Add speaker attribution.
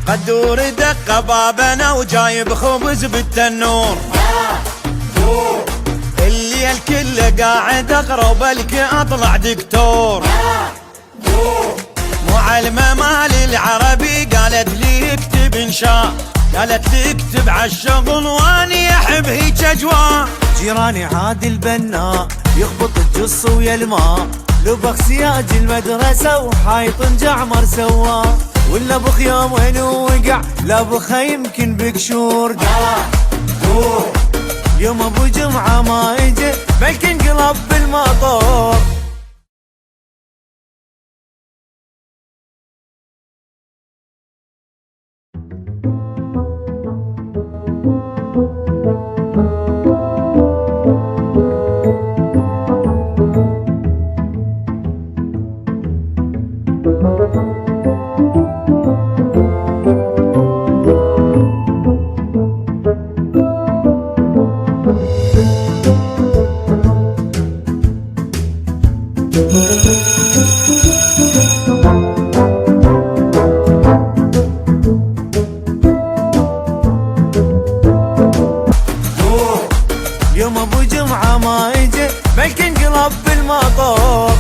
Speaker 1: قدور دق بابنا وجايب خبز بالتنور، اللي الكل قاعد اقرب لك اطلع دكتور. معلمة مالي العربي قالت لي اكتب انشاء، قالت لي اكتب عالشغل واني احب هيج اجواء.
Speaker 2: جيراني عادل البناء يخبط الجص ويا الماء، لبخ سياج المدرسة وحايط جعمر سواه. ولا بخ يوم وين وقع، لا بخ يمكن بقشور. يوم ابو جمعة ما يجي بلكي انقلب بالمطور. يوم ابو جمعة ما يجي بلكي انقلب بالمطور.